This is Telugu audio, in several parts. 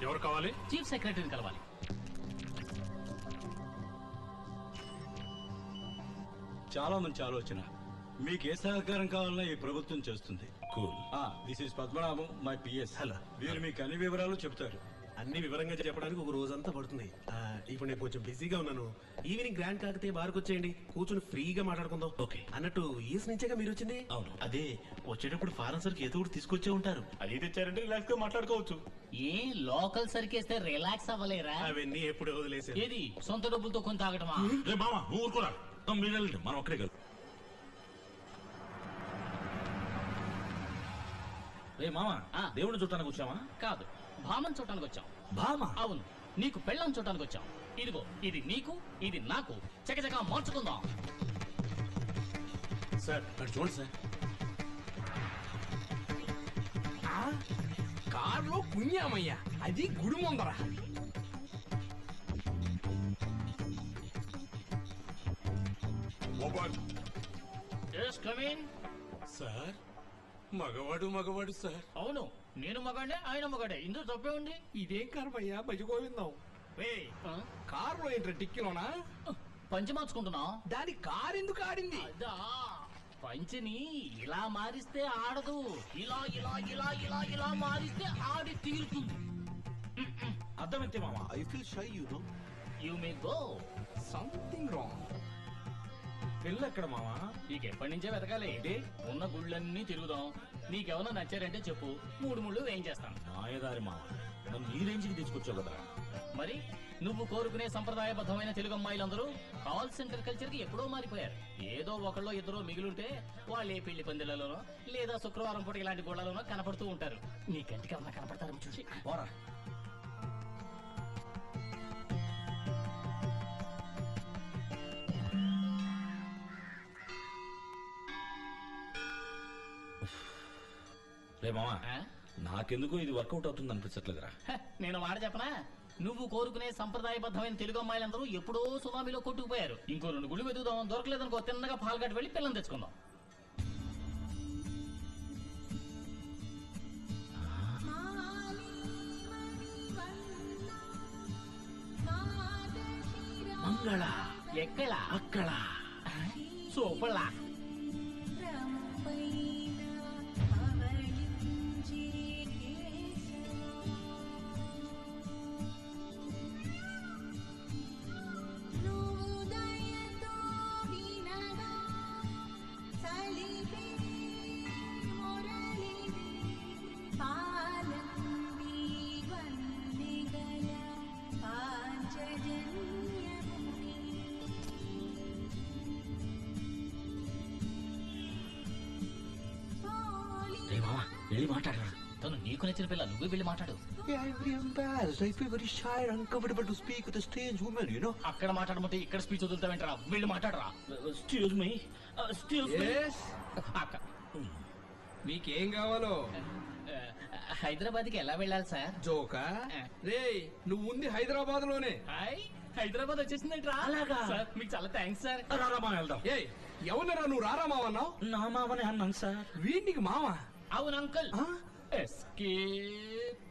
ఎవరు కావాలి? చీఫ్ సెక్రటరీని కలవాలి. చాలా మంచి ఆలోచన. మీకు ఏ సహకారం కావాలన్నా ఈ ప్రభుత్వం చేస్తుంది. This is Padmanabham, my PS. Hello. వీరు మీకు అన్ని వివరాలు చెప్తారు. అన్ని వివరంగా చెప్పడానికి ఒక రోజంతా పడుతుంది. ఇప్పుడు నేను కొంచెం బిజీగా ఉన్నాను. ఈవినింగ్ గ్రాండ్ కాకతే బార్కు వచ్చేయండి, కూర్చొని ఫ్రీగా మాట్లాడుకుందాం. ఓకే. అన్నట్టు ఈస్ నుంచేగా మీరు వచ్చింది? అవును. అదే వచ్చేటప్పుడు ఫారెన్ సర్కి ఏదో ఒకటి తీసుకొచ్చే ఉంటారు. అది తెచ్చారంటే రిలాక్స్ గా మాట్లాడుకోవచ్చు. ఏ లోకల్ సరికేస్తే రిలాక్స్ అవ్వలేరా? అవన్నీ ఎప్పుడు వదిలేసారు. ఏది సొంత డబ్బులతో కొని తాగటమా? రే మామ నువ్వు ఊరుకోరా, మీరు మనం ఒక్కడే కదా. రే మామ, దేవుడిని చూడటానికి వచ్చావా? కాదు, భామన్ చూడటానికి వచ్చాం. భామ? అవును, నీకు పెళ్ళం చూడటానికి వచ్చాం. ఇదిగో ఇది నీకు, ఇది నాకు. చకచకా మార్చుకుందాం. సార్ అటు చూడండి సార్. కారులో పుణ్యామయ్యా, అది గుడి ముందర. సార్ మగవాడు సార్. అవును, నేను మగాడే, ఆయన మగాడే. ఇందులో తప్పే ఉంది. ఇదేం కర్మయ్యా, భజగోవిందాం. కారులో ఏంట్రా టిక్కిలోనా? పంచి మార్చుకుంటున్నా. దాని కారు ఎందుకు ఆడింది? అదా, పంచిని ఇలా మారిస్తే ఆడదు, ఇలా ఇలా ఇలా ఇలా ఇలా మారిస్తే ఆడి తీరుతుంది. అర్థమైతే మామ. I feel shy, you know. You may go. Something wrong. పెళ్ళి ఎక్కడ మామ? నీకు ఎప్పటి నుంచే వెతకాలి. ఏంటి, ఉన్న గుళ్ళన్నీ తిరుగుదాం. నీకెవరో నచ్చారంటే చెప్పు, 3 ముళ్ళు వేయించేస్తాను. మాయదారి మామ, నన్ను ఈ రేంజ్కి తీసుకొచ్చావు కదా. మరి నువ్వు కోరుకునే సంప్రదాయబద్ధమైన తెలుగు అమ్మాయిలందరూ కాల్ సెంటర్ కల్చర్ కి ఎప్పుడో మారిపోయారు. ఏదో ఒకళ్ళో ఇద్దరో మిగిలింటే వాళ్ళే పెళ్లి పందిళ్లలోనో లేదా శుక్రవారం పూట ఇలాంటి గోళ్లలోనో కనపడుతూ ఉంటారు. నీ కంటికి ఏమన్నా కనపడతారని చూసి పోరా. రే మామ, నాకెందుకు ఇది వర్కౌట్ అవుతుంది అనిపించట్లేదురా. నేను మాట చెప్పనా, నువ్వు కోరుకునే సంప్రదాయబద్ధమైన తెలుగు అమ్మాయిలందరూ ఎప్పుడో సునామీలో కొట్టుకుపోయారు. ఇంకో 2 గుళ్ళు వెతుకుదాం, దొరకలేదనుకో తిన్నగా పాల్గట్టు వెళ్ళి పిల్లలు తెచ్చుకుందాం. మంగళ ఎక్కడ? అక్కడ. సూపర్లా. వెళ్ళి మాట్లాడరా. తను నీకు నచ్చిన పిల్ల, నువ్వే వెళ్ళి మాట్లాడు. అక్కడ మాట్లాడమంటే ఇక్కడ స్పీచ్ వదులుతావేంటరా? వెళ్ళి మాట్లాడరా. Excuse me. మీకేం కావాలో? హైదరాబాద్ కి ఎలా వెళ్ళాలి సార్? జోకా రే, నువ్వు ఉంది హైదరాబాద్ లోనే. హైదరాబాద్ వచ్చేసిందంటరా? సార్ మీకు చాలా థ్యాంక్స్ సార్. రారామా వెళ్దాం. ఏ ఎవరినరా నువ్వు రారా మావన్నావు? నా మామని అన్నాను సార్. వీడికి మావా? అవును అంకుల్.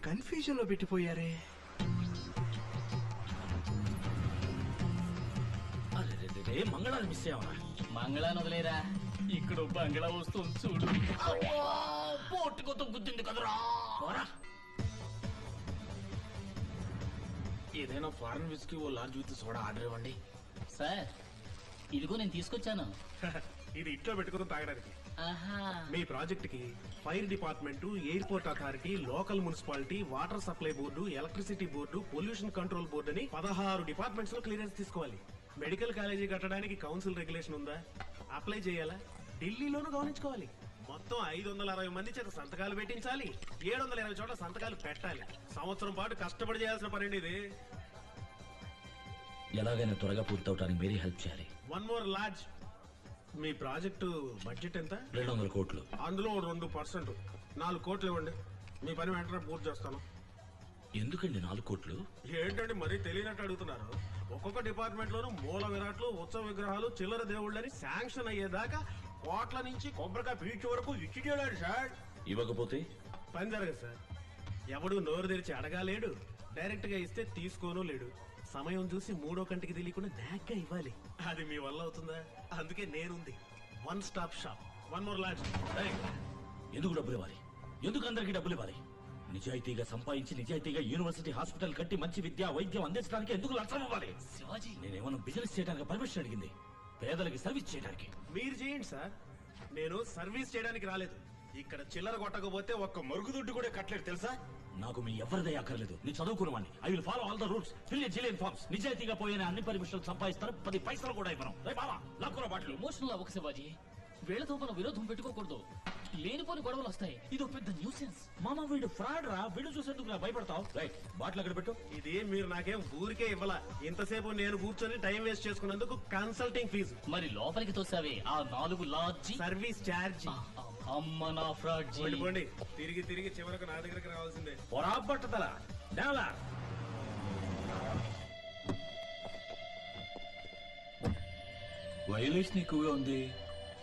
కన్ఫ్యూజన్ లో పెట్టిపోయారే. అరే మంగళాన్ని మిస్ అయ్యావా? మంగళాన్ని వదిలేరా, ఇక్కడ బంగ్లా వస్తుంది చూడు. పోటుకొత్త గుద్దింది కదరా. ఏదైనా ఫారెన్ విస్కీ ఓ లార్జ్ విత్ సోడా ఆర్డర్ ఇవ్వండి. సార్ ఇదిగో నేను తీసుకొచ్చాను. ఇది ఇంట్లో పెట్టుకుని తాగడానికి. ఆహా. మీ ప్రాజెక్ట్ కి fire department, airport authority, local municipality, water supply board, electricity board, pollution control board అని 16 డిపార్ట్మెంట్స్ లో క్లియరెన్స్ తీసుకోవాలి. మెడికల్ కాలేజీ కట్టడానికి కౌన్సిల్ రెగ్యులేషన్ ఉందా, అప్లై చేయాలా, ఢిల్లీలోనూ గమనించుకోవాలి. మొత్తం 560 మంది చేత సంతకాలు పెట్టించాలి. 720 చోట్ల సంతకాలు పెట్టాలి. సంవత్సరం పాటు కష్టపడి చేయాల్సిన పని ఇది. ఎలాగైనా త్వరగా పూర్తవటానికి మీరే హెల్ప్ చేయాలి. One more large. మీ ప్రాజెక్టు బడ్జెట్ ఎంత? 200 కోట్లు. అందులో 2% 4 కోట్లు ఇవ్వండి. మీ పని వెంటనే పూర్తి చేస్తాను. ఎందుకండి 4 కోట్లు? ఏంటండి మరీ తెలియనట్టు అడుగుతున్నారు. ఒక్కొక్క డిపార్ట్మెంట్ లోనూ మూల విరాట్లు, ఉత్సవ విగ్రహాలు, చిల్లర దేవుళ్ళని శాంక్షన్ అయ్యేదాకా కోట్ల నుంచి కొబ్బరికాయ పీచు వరకు ఇచ్చి చేయడాడు సార్. ఇవ్వకపోతే పని జరగదు సార్. ఎవడు నోరు తెరిచి అడగాలేడు, డైరెక్ట్ గా ఇస్తే తీసుకోనూ లేడు. సమయం చూసి మూడో కంటికి తెలియకుండా నాగ్గా ఇవ్వాలి. అది మీ వల్ల అవుతుందా? అందుకే నేనుంది. One stop shop. One more lodge. ఎందుకు డబ్బులు ఇవ్వాలి? ఎందుకు అందరికి డబ్బులు ఇవ్వాలి? నిజాయితీగా సంపాదించి నిజాయితీగా యూనివర్సిటీ హాస్పిటల్ కట్టి మంచి విద్య వైద్యం అందించడానికి ఎందుకు లక్షం ఇవ్వాలి? శివాజీ నేనేమన్నా బిజినెస్ చేయడానికి పర్మిషన్ అడిగింది, పేదలకి సర్వీస్ చేయడానికి. మీరు చేయండి సార్, నేను సర్వీస్ చేయడానికి రాలేదు. ఇక్కడ చిల్లర కొట్టకపోతే ఒక్క మరుగుదొడ్డు కూడా కట్టలేదు తెలుసా? నాకు మీ ఎవరిదే అక్కర్లేదు. నీ చదువుకున్నవాడిని. I will follow all the rules. Fill a zillion forms. నిజాయితీగా పోయిన అన్ని పర్మిషన్లు సంపాదిస్తారు. 10 పైసలు కూడా ఇవ్వను. రే బావా, లాక్కున్న బాటలు. ఎమోషనల్ అవ్వక శివాజీ. వీళ్ళతో మనం విరోధం పెట్టుకోకూడదు. లేనిపోని గొడవలు వస్తాయి. ఇది ఒక పెద్ద న్యూసెన్స్. మామ వీడు ఫ్రాడ్ రా. వీడు చూసేందుకు నా భయపడతావు. రైట్, బాటిల్ అక్కడ పెట్టు. ఇది మీరు నాకేం ఊరికే ఇవ్వాల. ఇంతసేపు నేను కూర్చొని టైం వేస్ట్ చేసుకున్నందుకు కన్సల్టింగ్ ఫీజు, మరి లోపలికి తోసావే ఆ 4 లాడ్జి. Service charge. అమ్మ నా ఫ్రాడ్ జీ. పోండి తిరిగి తిరిగి చివరకు నా దగ్గరికి రావాల్సిందే. పొరాబట్టతల డేవలా. వైలేషన్ ఎక్కువగా ఉంది.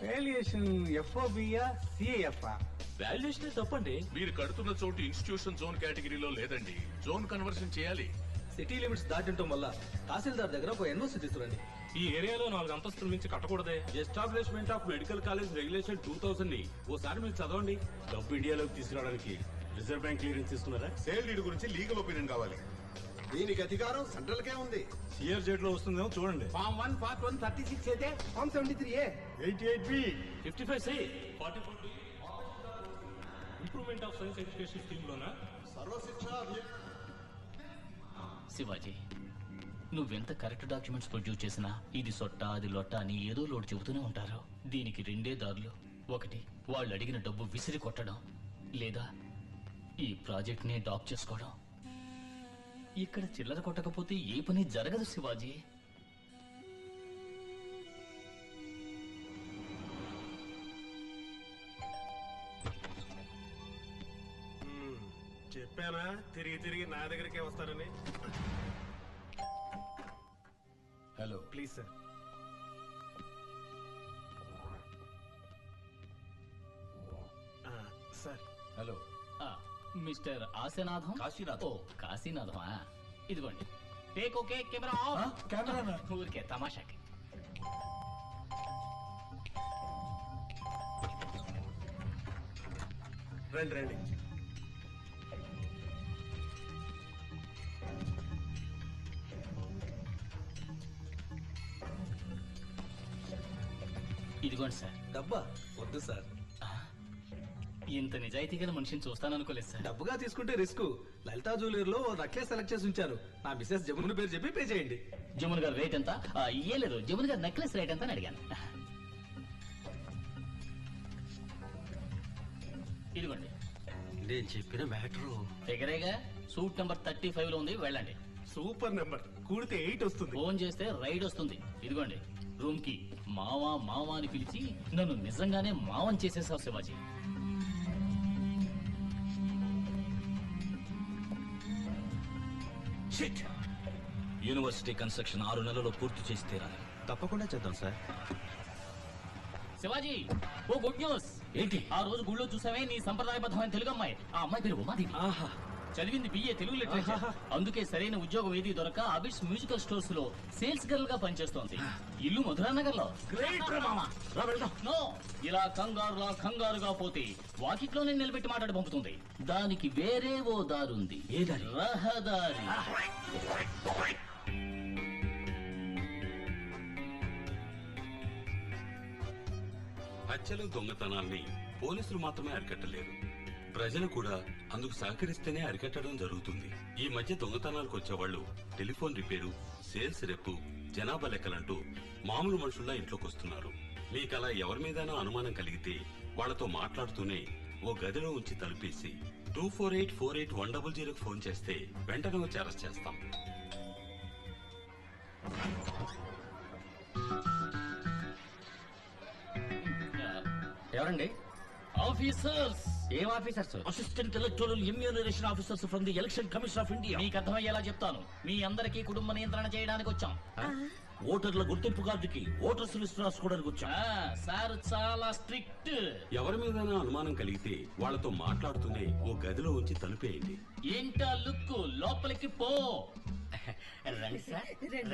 వాల్యుయేషన్ ఎఫ్ఓబియా సిఏఎఫ్ఆ? వాల్యుయేషన్ తప్పండి. మీరు కడుతున్న చోటు ఇన్స్టిట్యూషన్ జోన్ కేటగిరీలో లేదండి. జోన్ కన్వర్షన్ చేయాలి. సిటీ లిమిట్స్ దాటింటం వల్ల తహసీల్దార్ దగ్గర ఒక ఎన్ఓసి తీసుకురండి. ఈ ఏరియాలో 4 అంతస్తుల నుంచి కట్టకూడదే. Establishment of medical college regulation 2000 ని ఓసారి మీరు చదవండి. డబ్బు ఇండియాలోకి తీసుకురావడానికి రిజర్వ్ బ్యాంక్ క్లియరెన్స్ తీసుకున్నారా? సేల్ డీడ్ గురించి లీగల్ ఒపీనియన్ కావాలి. దీనికి అధికారం సెంట్రల్ కే ఉంది. సిఆర్ జెడ్ లో వస్తుందేమో చూడండి. ఫామ్ 1 పార్ట్ 1 36 అయితే form 73A 88B 55C 44 improvement of science education scheme లోనా? సర్వశిక్ష శివాజీ, నువ్వెంత కరెక్ట్ డాక్యుమెంట్స్ ప్రొడ్యూస్ చేసినా ఇది సొట్ట అది లొట్ట అని ఏదో లోటు చెబుతూనే ఉంటారు. దీనికి 2 దారులు. ఒకటి, వాళ్ళు అడిగిన డబ్బు విసిరి కొట్టడం, లేదా ఈ ప్రాజెక్ట్ ని డాప్ చేసుకోవడం. ఇక్కడ చిల్లర కొట్టకపోతే ఏ పని జరగదు శివాజీ. చెప్పానా తిరిగి తిరిగి నా దగ్గరికే వస్తారని. Hello, please sir. Sir hello. Mister Ashanatham. Kashinatham. ఓ కాశీనాథమా? ఇదిగోండి. Take okay, camera off. Camera ఊరికే తమాషాకి. రండి రండి. ఇదిగోండి సార్. డబ్బా వద్దు సార్. ఇంత నిజాయితీ గల మనిషిని చూస్తాననుకోలేదు సార్. డబ్బుగా తీసుకుంటే రిస్క్. లలితా జ్యువెలర్ లో నక్లెస్ సెలెక్ట్ చేసి ఉంచారు. నా మిసెస్ జమున పేరు చెప్పి పే చేయండి. జమున్ గారు రేట్ ఎంత? ఏ లేదు, జమున్ గారు నెక్లెస్ రేట్ ఎంత అని అడిగాను. ఇదిగోండి. నేను చెప్పిన మ్యాటరు దగ్గరేగా సూట్ నెంబర్ 35 లో ఉంది, వెళ్ళండి. Super number. కూడితే 8 వస్తుంది. ఫోన్ చేస్తే రైడ్ వస్తుంది. ఇదిగోండి రూమ్ కి. మావా మావా అని పిలిచి నన్ను నిజంగానే మావని చేసేసావు శివాజీ. షిట్. యూనివర్సిటీ కన్స్ట్రక్షన్ 6 నెలల్లో పూర్తి చేసి తీరాలి. తప్పకుండా చేద్దాం సార్. శివాజీ, ఓ గుడ్ న్యూస్. ఏంటి? ఆ రోజు గుళ్ళో చూసామే నీ సంప్రదాయబద్ధమైన తెలుగు అమ్మాయి. ఆ అమ్మాయి పేరు ఉమాదేవి. ఆహా. చదివింది BA తెలుగు లిటరేచర్. అందుకే సరైన ఉద్యోగం ఏది దొరక అబిడ్స్ మ్యూజికల్ స్టోర్స్ లో సేల్స్ గర్ల్ గా పనిచేస్తోంది. ఇల్లు మధురానగర్ లో. గ్రేట్ రా మామ. రా వెళ్దాం. నో, ఇలా కంగారుగా పోతే వాకిట్లోనే నిలబెట్టి మాట్లాడి పంపుతుంది. దానికి వేరే ఓ దారుంది. ఏ దారి? రహదారి. హత్యలు దొంగతనాల్ని పోలీసులు మాత్రమే అరికట్టలేరు, ప్రజలు కూడా అందుకు సహకరిస్తేనే అరికట్టడం జరుగుతుంది. ఈ మధ్య దొంగతనాలకు వచ్చేవాళ్లు టెలిఫోన్ రిపేరు, సేల్స్ రెప్పు, జనాభా లెక్కలంటూ మామూలు మనుషుల్లా ఇంట్లోకి వస్తున్నారు. మీకలా ఎవరి మీదైనా అనుమానం కలిగితే వాళ్లతో మాట్లాడుతూనే ఓ గదిలో ఉంచి తలుపేసి 24848100 ఫోన్ చేస్తే వెంటనే వచ్చి అరెస్ట్ చేస్తాం. ఎవరండి? ఆఫీసర్స్. ఏం officers? Assistant electoral enumeration officers from the election commission of India. మీకు అర్థమయ్యేలా చెప్తాను. మీ అందరికీ కుటుంబ నియంత్రణ చేయడానికి వచ్చాం. ఓటర్ల గుర్తింపు కార్డుకి ఓటర్స్ లిస్ట్ రాసుకోవడానికి వచ్చా. సార్ చాలా స్ట్రిక్ట్. ఎవరి మీదైనా అనుమానం కలిగితే వాళ్ళతో మాట్లాడుతూనే ఓ గదిలో ఉంచి తలుపేయండి. ఏంటా లుక్, లోపలికి పో. రండి సార్.